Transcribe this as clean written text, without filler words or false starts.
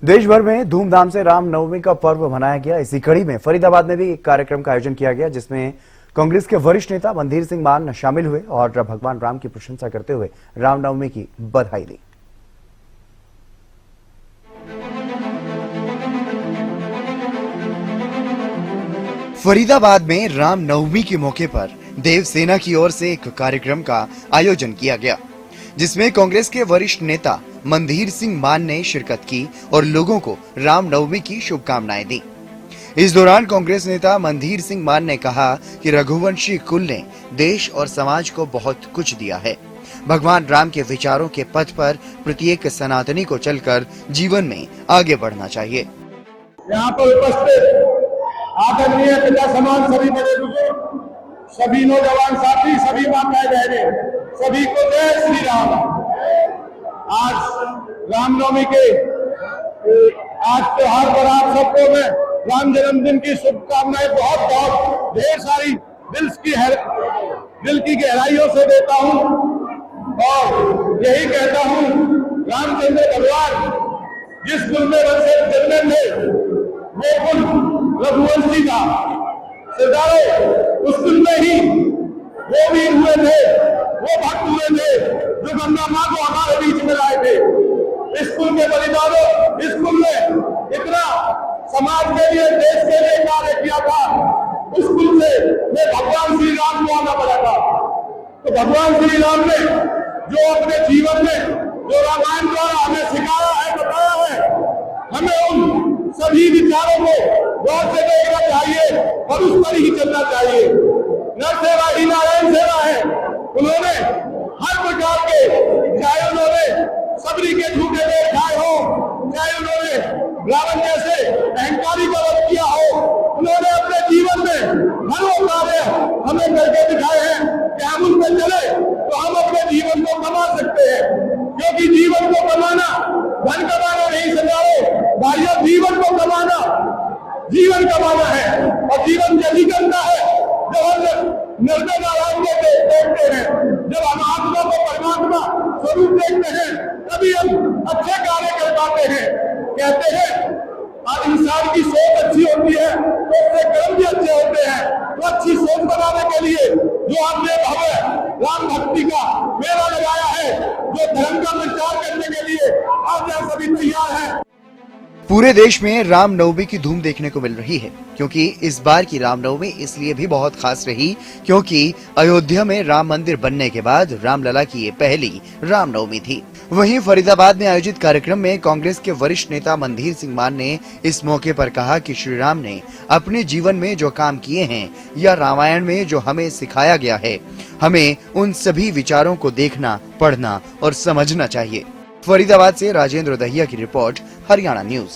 देश भर में धूमधाम से रामनवमी का पर्व मनाया गया। इसी कड़ी में फरीदाबाद में भी एक कार्यक्रम का आयोजन किया गया, जिसमें कांग्रेस के वरिष्ठ नेता मनधीर सिंह मान शामिल हुए और भगवान राम की प्रशंसा करते हुए रामनवमी की बधाई दी। फरीदाबाद में रामनवमी के मौके पर देवसेना की ओर से एक कार्यक्रम का आयोजन किया गया, जिसमें कांग्रेस के वरिष्ठ नेता मनधीर सिंह मान ने शिरकत की और लोगों को रामनवमी की शुभकामनाएं दी। इस दौरान कांग्रेस नेता मनधीर सिंह मान ने कहा कि रघुवंशी कुल ने देश और समाज को बहुत कुछ दिया है। भगवान राम के विचारों के पथ पर प्रत्येक सनातनी को चलकर जीवन में आगे बढ़ना चाहिए। यहाँ पर उपस्थित आदरणीय पिता समान सभी बड़े बुजुर्ग, सभी नौजवान साथी, सभी माताएं बहनें, सभी को जय श्री राम। आज रामनवमी के आज त्योहार पर आप सबको मैं राम जन्मदिन की शुभकामनाएं बहुत बहुत ढेर सारी दिल की गहराइयों से देता हूं और यही कहता हूं, रामचंद्र भगवान जिस कुल में जन्मे थे वो कुल रघुवंशी था। सितारे उस कुल में ही वो वीर हुए थे, वो भक्त हुए थे जो गंगा माँ को हमारे बीच में लाए थे। इस कुल के बलिदानों, इस कुल ने इतना समाज के लिए, देश के लिए कार्य किया था। उस कुल से मैं भगवान श्री राम को आना पड़ा था। तो भगवान श्री राम ने जो अपने जीवन में जो रामायण द्वारा हमें सिखाया है, बताया है, हमें उन सभी विचारों को गौर से देखना चाहिए और उस पर ही चलना चाहिए। नर सेवा ही नारायण सेवा है। उन्होंने हर प्रकार के, चाहे उन्होंने सबरी के झूठे में खाए हो, चाहे उन्होंने रावण जैसे अहंकारी का वध किया हो, उन्होंने अपने जीवन में हर वो कार्य हमें करके दिखाए हैं कि हम उन पर चले तो हम अपने जीवन को कमा सकते हैं। क्योंकि जीवन को कमाना धन कमाना नहीं संभालो भाइयों, जीवन को कमाना जीवन कमाना है। और जीवन जल्दी करना है जब हम निर्णय नारायण को देखते हैं, जब हम आत्मा को परमात्मा स्वरूप देखते हैं, तभी हम अच्छे कार्य कर पाते हैं। कहते हैं और इंसान की सोच अच्छी होती है तो उसके कर्म भी अच्छे होते हैं। तो अच्छी सोच बनाने के लिए जो हमने भव्य राम भक्ति का मेला लगाया है, जो धर्म का प्रचार करने के लिए आज यहाँ सभी तैयार हैं। पूरे देश में रामनवमी की धूम देखने को मिल रही है, क्योंकि इस बार की रामनवमी इसलिए भी बहुत खास रही क्योंकि अयोध्या में राम मंदिर बनने के बाद रामलला की ये पहली रामनवमी थी। वहीं फरीदाबाद में आयोजित कार्यक्रम में कांग्रेस के वरिष्ठ नेता मनधीर सिंह मान ने इस मौके पर कहा कि श्री राम ने अपने जीवन में जो काम किए हैं या रामायण में जो हमें सिखाया गया है, हमें उन सभी विचारों को देखना, पढ़ना और समझना चाहिए। फरीदाबाद से राजेंद्र दहिया की रिपोर्ट, हरियाणा न्यूज।